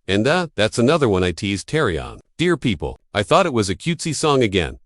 And that's another one I teased Terry on. Dear people, I thought it was a cutesy song again.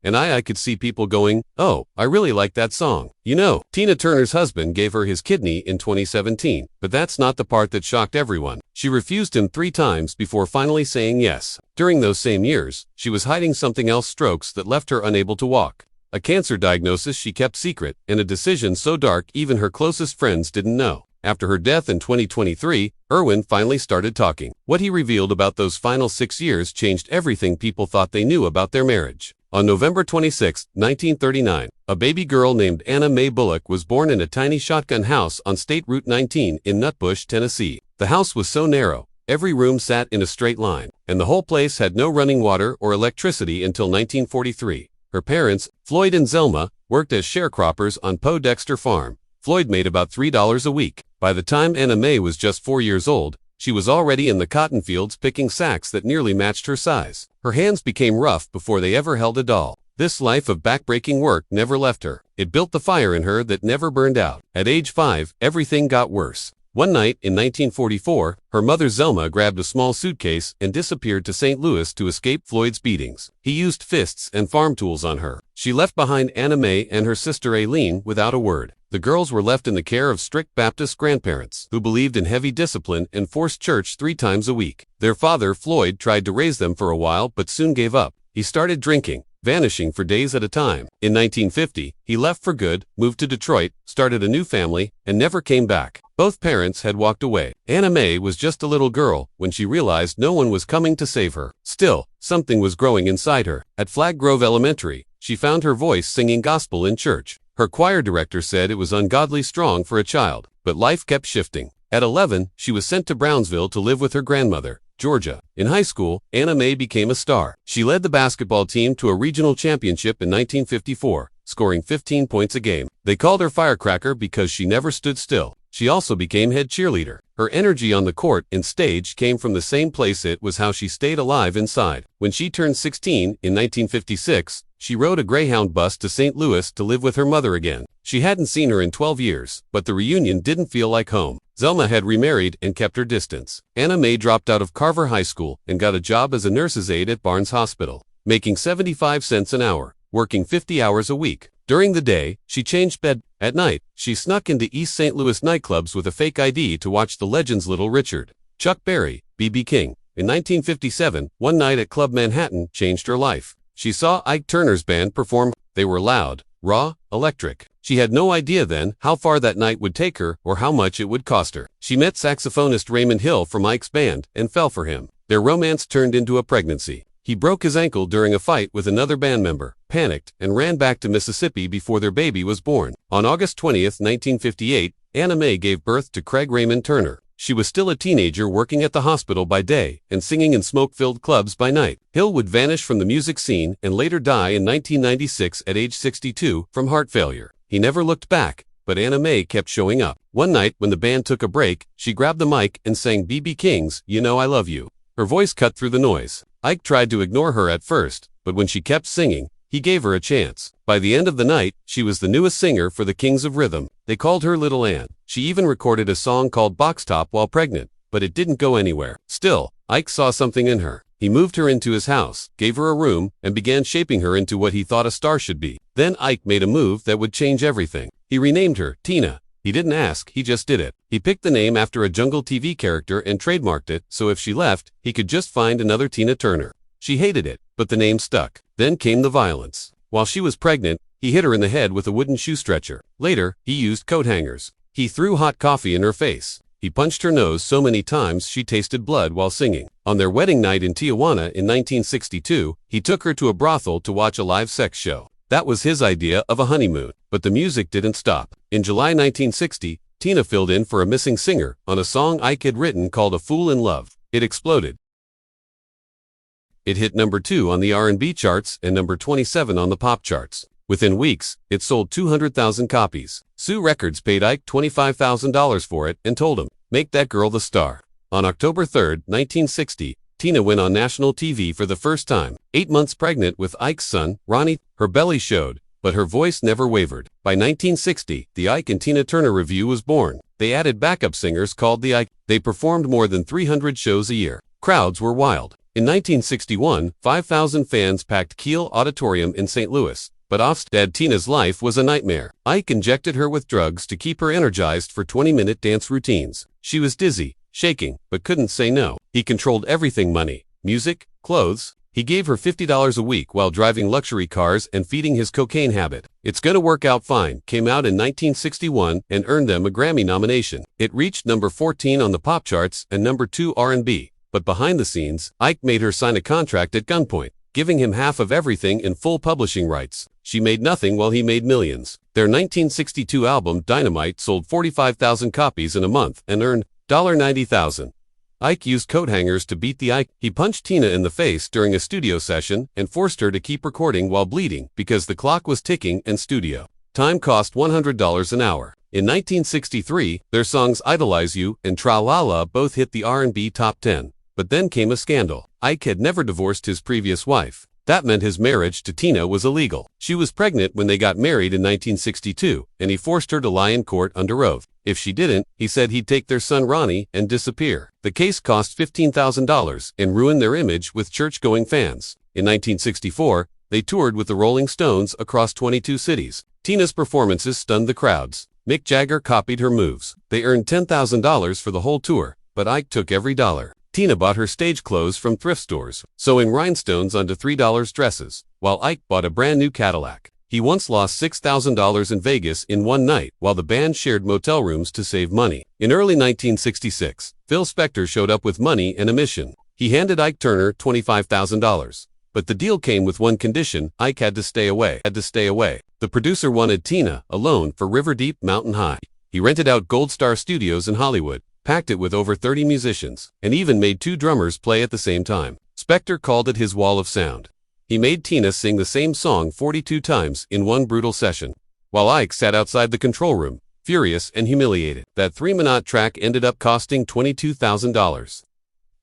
And I could see people going, oh, I really like that song. Tina Turner's husband gave her his kidney in 2017, but that's not the part that shocked everyone. She refused him 3 times before finally saying yes. During those same years, she was hiding something else, strokes that left her unable to walk. A cancer diagnosis she kept secret, and a decision so dark even her closest friends didn't know. After her death in 2023, Erwin finally started talking. What he revealed about those final 6 years changed everything people thought they knew about their marriage. On November 26, 1939, a baby girl named Anna Mae Bullock was born in a tiny shotgun house on State Route 19 in Nutbush, Tennessee. The house was so narrow, every room sat in a straight line, and the whole place had no running water or electricity until 1943. Her parents, Floyd and Zelma, worked as sharecroppers on Poe-Dexter Farm. Floyd made about $3 a week. By the time Anna Mae was just 4 years old, she was already in the cotton fields picking sacks that nearly matched her size. Her hands became rough before they ever held a doll. This life of backbreaking work never left her. It built the fire in her that never burned out. At age 5, everything got worse. One night in 1944, her mother Zelma grabbed a small suitcase and disappeared to St. Louis to escape Floyd's beatings. He used fists and farm tools on her. She left behind Anna Mae and her sister Aileen without a word. The girls were left in the care of strict Baptist grandparents who believed in heavy discipline and forced church 3 times a week. Their father, Floyd, tried to raise them for a while but soon gave up. He started drinking, vanishing for days at a time. In 1950, he left for good, moved to Detroit, started a new family, and never came back. Both parents had walked away. Anna Mae was just a little girl when she realized no one was coming to save her. Still, something was growing inside her. At Flag Grove Elementary, she found her voice singing gospel in church. Her choir director said it was ungodly strong for a child, but life kept shifting. At 11, she was sent to Brownsville to live with her grandmother, Georgia. In high school, Anna Mae became a star. She led the basketball team to a regional championship in 1954, scoring 15 points a game. They called her Firecracker because she never stood still. She also became head cheerleader. Her energy on the court and stage came from the same place. It was how she stayed alive inside. When she turned 16 in 1956, she rode a Greyhound bus to St. Louis to live with her mother again. She hadn't seen her in 12 years, but the reunion didn't feel like home. Zelma had remarried and kept her distance. Anna Mae dropped out of Carver High School and got a job as a nurse's aide at Barnes Hospital, making 75 cents an hour, working 50 hours a week. During the day, she changed bed. At night, she snuck into East St. Louis nightclubs with a fake ID to watch the legends Little Richard, Chuck Berry, B.B. King. In 1957, one night at Club Manhattan changed her life. She saw Ike Turner's band perform. They were loud, raw, electric. She had no idea then how far that night would take her or how much it would cost her. She met saxophonist Raymond Hill from Ike's band and fell for him. Their romance turned into a pregnancy. He broke his ankle during a fight with another band member, panicked, and ran back to Mississippi before their baby was born. On August 20, 1958, Anna Mae gave birth to Craig Raymond Turner. She was still a teenager working at the hospital by day and singing in smoke-filled clubs by night. Hill would vanish from the music scene and later die in 1996 at age 62 from heart failure. He never looked back, but Anna Mae kept showing up. One night when the band took a break, she grabbed the mic and sang B.B. King's "You Know I Love You." Her voice cut through the noise. Ike tried to ignore her at first, but when she kept singing, he gave her a chance. By the end of the night, she was the newest singer for the Kings of Rhythm. They called her Little Ann. She even recorded a song called Box Top while pregnant, but it didn't go anywhere. Still, Ike saw something in her. He moved her into his house, gave her a room, and began shaping her into what he thought a star should be. Then Ike made a move that would change everything. He renamed her Tina. He didn't ask, he just did it. He picked the name after a Jungle TV character and trademarked it, so if she left, he could just find another Tina Turner. She hated it, but the name stuck. Then came the violence. While she was pregnant, he hit her in the head with a wooden shoe stretcher. Later, he used coat hangers. He threw hot coffee in her face. He punched her nose so many times she tasted blood while singing. On their wedding night in Tijuana in 1962, he took her to a brothel to watch a live sex show. That was his idea of a honeymoon. But the music didn't stop. In July 1960, Tina filled in for a missing singer on a song Ike had written called "A Fool in Love." It exploded. It hit number 2 on the R&B charts and number 27 on the pop charts. Within weeks, it sold 200,000 copies. Sue Records paid Ike $25,000 for it and told him, "Make that girl the star." On October 3, 1960, Tina went on national TV for the first time. 8 months pregnant with Ike's son, Ronnie, her belly showed, but her voice never wavered. By 1960, the Ike and Tina Turner Revue was born. They added backup singers called the Ike. They performed more than 300 shows a year. Crowds were wild. In 1961, 5,000 fans packed Kiel Auditorium in St. Louis. But Offstad Tina's life was a nightmare. Ike injected her with drugs to keep her energized for 20-minute dance routines. She was dizzy, shaking, but couldn't say no. He controlled everything: money, music, clothes. He gave her $50 a week while driving luxury cars and feeding his cocaine habit. It's Gonna Work Out Fine came out in 1961 and earned them a Grammy nomination. It reached number 14 on the pop charts and number 2 R&B. But behind the scenes, Ike made her sign a contract at gunpoint, giving him half of everything in full publishing rights. She made nothing while he made millions. Their 1962 album Dynamite sold 45,000 copies in a month and earned $90,000. Ike used coat hangers to beat the Ike. He punched Tina in the face during a studio session and forced her to keep recording while bleeding because the clock was ticking and studio time cost $100 an hour. In 1963, their songs Idolize You and Tra La La both hit the R&B top 10. But then came a scandal. Ike had never divorced his previous wife. That meant his marriage to Tina was illegal. She was pregnant when they got married in 1962, and he forced her to lie in court under oath. If she didn't, he said he'd take their son Ronnie and disappear. The case cost $15,000 and ruined their image with church-going fans. In 1964, they toured with the Rolling Stones across 22 cities. Tina's performances stunned the crowds. Mick Jagger copied her moves. They earned $10,000 for the whole tour, but Ike took every dollar. Tina bought her stage clothes from thrift stores, sewing rhinestones onto $3 dresses, while Ike bought a brand new Cadillac. He once lost $6,000 in Vegas in one night while the band shared motel rooms to save money. In early 1966, Phil Spector showed up with money and a mission. He handed Ike Turner $25,000. But the deal came with one condition: Ike had to stay away. The producer wanted Tina alone for River Deep Mountain High. He rented out Gold Star Studios in Hollywood, packed it with over 30 musicians, and even made 2 drummers play at the same time. Spector called it his wall of sound. He made Tina sing the same song 42 times in one brutal session, while Ike sat outside the control room, furious and humiliated. That 3-minute track ended up costing $22,000.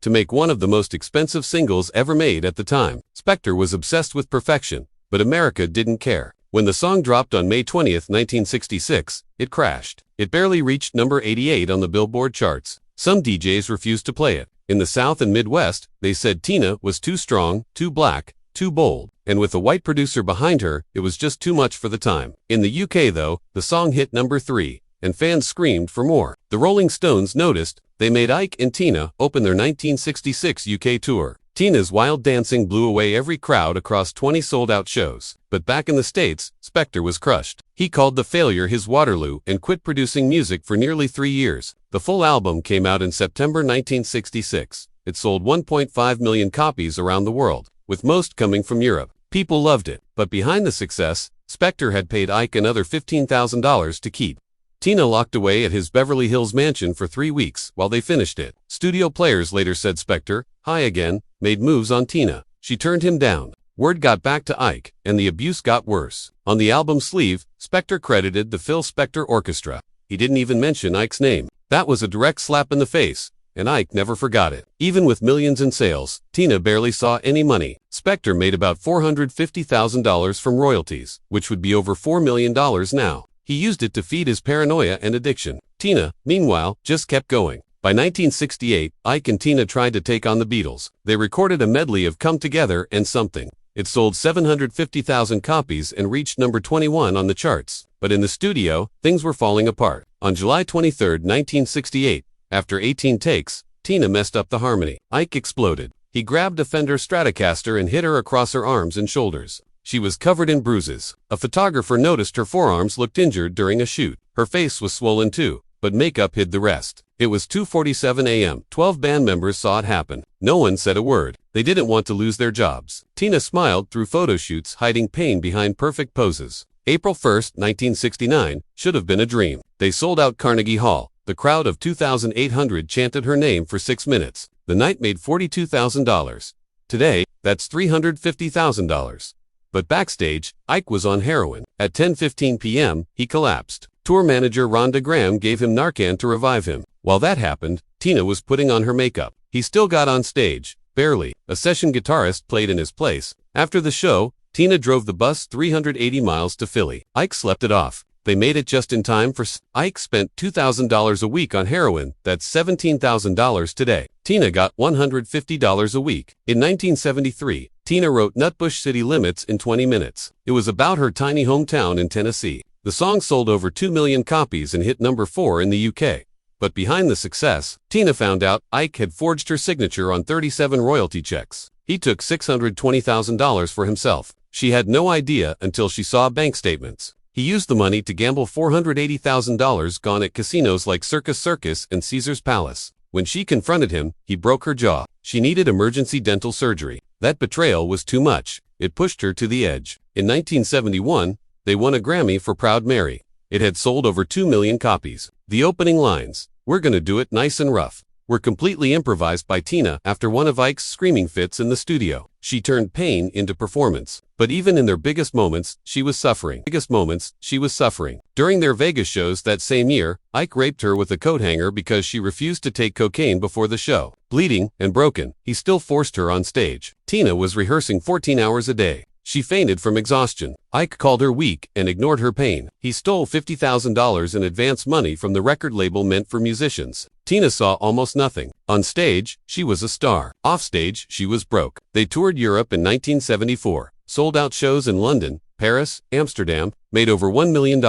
To make one of the most expensive singles ever made at the time, Spector was obsessed with perfection, but America didn't care. When the song dropped on May 20, 1966, it crashed. It barely reached number 88 on the Billboard charts. Some DJs refused to play it. In the South and Midwest, they said Tina was too strong, too black, too bold, and with a white producer behind her, it was just too much for the time. In the UK though, the song hit number 3, and fans screamed for more. The Rolling Stones noticed. They made Ike and Tina open their 1966 UK tour. Tina's wild dancing blew away every crowd across 20 sold-out shows. But back in the States, Spector was crushed. He called the failure his Waterloo and quit producing music for nearly 3 years. The full album came out in September 1966. It sold 1.5 million copies around the world, with most coming from Europe. People loved it, but behind the success, Spector had paid Ike another $15,000 to keep Tina locked away at his Beverly Hills mansion for 3 weeks while they finished it. Studio players later said Spector, high again, made moves on Tina. She turned him down. Word got back to Ike, and the abuse got worse. On the album sleeve, Spector credited the Phil Spector Orchestra. He didn't even mention Ike's name. That was a direct slap in the face, and Ike never forgot it. Even with millions in sales, Tina barely saw any money. Spector made about $450,000 from royalties, which would be over $4 million now. He used it to feed his paranoia and addiction. Tina, meanwhile, just kept going. By 1968, Ike and Tina tried to take on the Beatles. They recorded a medley of Come Together and Something. It sold 750,000 copies and reached number 21 on the charts. But in the studio, things were falling apart. On July 23, 1968, after 18 takes, Tina messed up the harmony. Ike exploded. He grabbed a Fender Stratocaster and hit her across her arms and shoulders. She was covered in bruises. A photographer noticed her forearms looked injured during a shoot. Her face was swollen too, but makeup hid the rest. It was 2:47 a.m. 12 band members saw it happen. No one said a word. They didn't want to lose their jobs. Tina smiled through photo shoots, hiding pain behind perfect poses. April 1, 1969, should have been a dream. They sold out Carnegie Hall. The crowd of 2,800 chanted her name for 6 minutes. The night made $42,000. Today, that's $350,000. But backstage, Ike was on heroin. At 10:15 p.m., he collapsed. Tour manager Rhonda Graham gave him Narcan to revive him. While that happened, Tina was putting on her makeup. He still got on stage, barely. A session guitarist played in his place. After the show, Tina drove the bus 380 miles to Philly. Ike slept it off. They made it just in time for Ike spent $2,000 a week on heroin. That's $17,000 today. Tina got $150 a week. In 1973, Tina wrote Nutbush City Limits in 20 minutes. It was about her tiny hometown in Tennessee. The song sold over 2 million copies and hit number 4 in the UK. But behind the success, Tina found out Ike had forged her signature on 37 royalty checks. He took $620,000 for himself. She had no idea until she saw bank statements. He used the money to gamble $480,000 gone at casinos like Circus Circus and Caesar's Palace. When she confronted him, he broke her jaw. She needed emergency dental surgery. That betrayal was too much. It pushed her to the edge. In 1971, they won a Grammy for Proud Mary. It had sold over 2 million copies. The opening lines, "We're gonna do it nice and rough," were completely improvised by Tina after one of Ike's screaming fits in the studio. She turned pain into performance. But even in their biggest moments, she was suffering. During their Vegas shows that same year, Ike raped her with a coat hanger because she refused to take cocaine before the show. Bleeding and broken, he still forced her on stage. Tina was rehearsing 14 hours a day. She fainted from exhaustion. Ike called her weak and ignored her pain. He stole $50,000 in advance money from the record label meant for musicians. Tina saw almost nothing. On stage, she was a star. Offstage, she was broke. They toured Europe in 1974, sold out shows in London, Paris, Amsterdam, made over $1 million.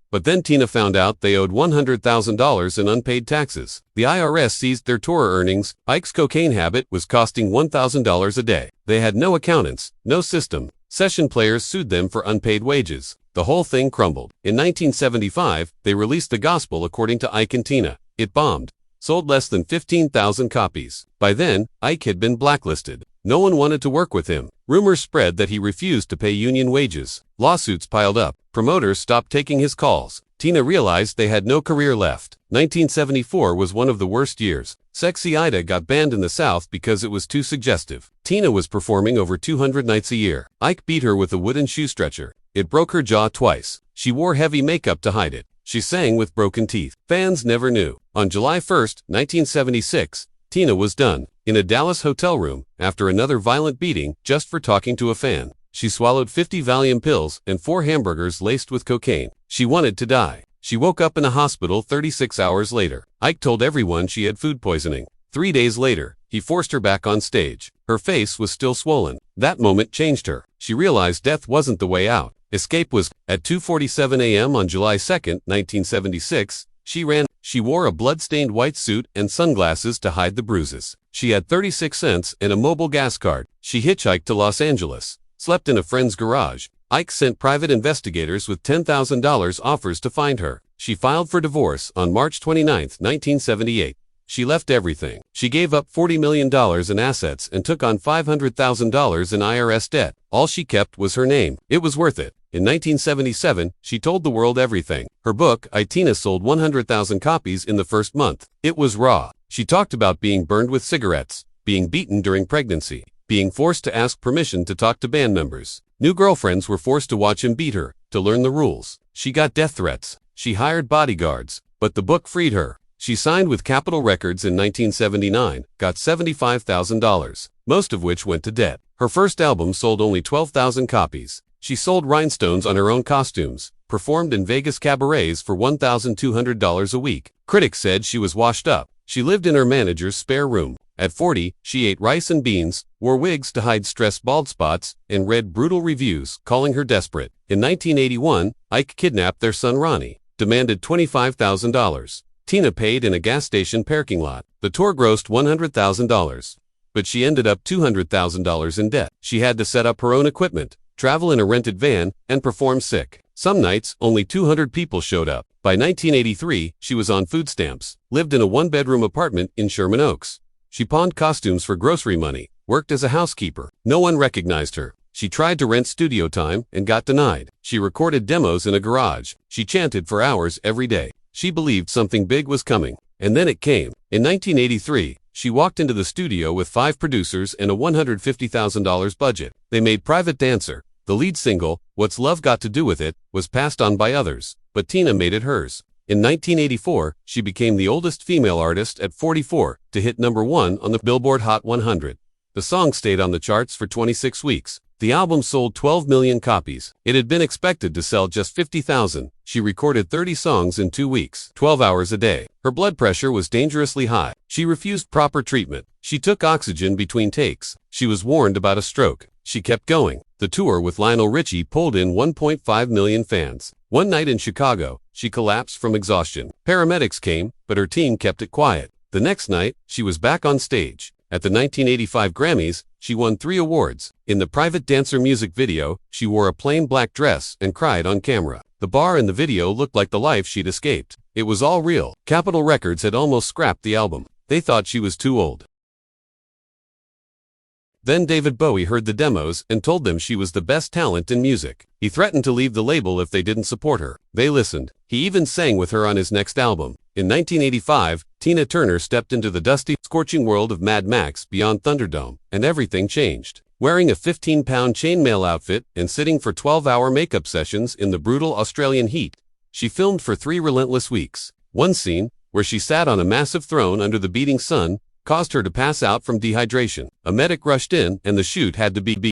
But then Tina found out they owed $100,000 in unpaid taxes. The IRS seized their tour earnings. Ike's cocaine habit was costing $1,000 a day. They had no accountants, no system. Session players sued them for unpaid wages. The whole thing crumbled. In 1975, they released The Gospel according to Ike and Tina. It bombed. Sold less than 15,000 copies. By then, Ike had been blacklisted. No one wanted to work with him. Rumors spread that he refused to pay union wages. Lawsuits piled up. Promoters stopped taking his calls. Tina realized they had no career left. 1974 was one of the worst years. Sexy Ida got banned in the South because it was too suggestive. Tina was performing over 200 nights a year. Ike beat her with a wooden shoe stretcher. It broke her jaw twice. She wore heavy makeup to hide it. She sang with broken teeth. Fans never knew. On July 1, 1976, Tina was done. In a Dallas hotel room, after another violent beating, just for talking to a fan. She swallowed 50 Valium pills and 4 hamburgers laced with cocaine. She wanted to die. She woke up in a hospital 36 hours later. Ike told everyone she had food poisoning. 3 days later, he forced her back on stage. Her face was still swollen. That moment changed her. She realized death wasn't the way out. Escape was. At 2:47 a.m. on July 2, 1976, she ran. She wore a blood-stained white suit and sunglasses to hide the bruises. She had 36 cents and a mobile gas card. She hitchhiked to Los Angeles, slept in a friend's garage. Ike sent private investigators with $10,000 offers to find her. She filed for divorce on March 29, 1978. She left everything. She gave up $40 million in assets and took on $500,000 in IRS debt. All she kept was her name. It was worth it. In 1977, she told the world everything. Her book, Tina, sold 100,000 copies in the first month. It was raw. She talked about being burned with cigarettes, being beaten during pregnancy, being forced to ask permission to talk to band members. New girlfriends were forced to watch him beat her, to learn the rules. She got death threats. She hired bodyguards. But the book freed her. She signed with Capitol Records in 1979, got $75,000, most of which went to debt. Her first album sold only 12,000 copies. She sold rhinestones on her own costumes, performed in Vegas cabarets for $1,200 a week. Critics said she was washed up. She lived in her manager's spare room. At 40, she ate rice and beans, wore wigs to hide stress bald spots, and read brutal reviews, calling her desperate. In 1981, Ike kidnapped their son Ronnie, demanded $25,000. Tina paid in a gas station parking lot. The tour grossed $100,000. But she ended up $200,000 in debt. She had to set up her own equipment, travel in a rented van, and perform sick. Some nights, only 200 people showed up. By 1983, she was on food stamps, lived in a one-bedroom apartment in Sherman Oaks. She pawned costumes for grocery money, worked as a housekeeper. No one recognized her. She tried to rent studio time and got denied. She recorded demos in a garage. She chanted for hours every day. She believed something big was coming. And then it came. In 1983, she walked into the studio with 5 producers and a $150,000 budget. They made Private Dancer. The lead single, What's Love Got to Do With It, was passed on by others, but Tina made it hers. In 1984, she became the oldest female artist at 44 to hit #1 on the Billboard Hot 100. The song stayed on the charts for 26 weeks. The album sold 12 million copies. It had been expected to sell just 50,000. She recorded 30 songs in 2 weeks, 12 hours a day. Her blood pressure was dangerously high. She refused proper treatment. She took oxygen between takes. She was warned about a stroke. She kept going. The tour with Lionel Richie pulled in 1.5 million fans. One night in Chicago, she collapsed from exhaustion. Paramedics came, but her team kept it quiet. The next night, she was back on stage. At the 1985 Grammys, she won 3 awards. In the Private Dancer music video, she wore a plain black dress and cried on camera. The bar in the video looked like the life she'd escaped. It was all real. Capitol Records had almost scrapped the album. They thought she was too old. Then David Bowie heard the demos and told them she was the best talent in music. He threatened to leave the label if they didn't support her. They listened. He even sang with her on his next album. In 1985, Tina Turner stepped into the dusty, scorching world of Mad Max Beyond Thunderdome, and everything changed. Wearing a 15-pound chainmail outfit and sitting for 12-hour makeup sessions in the brutal Australian heat, she filmed for 3 relentless weeks. One scene, where she sat on a massive throne under the beating sun, caused her to pass out from dehydration. A medic rushed in, and the shoot had to be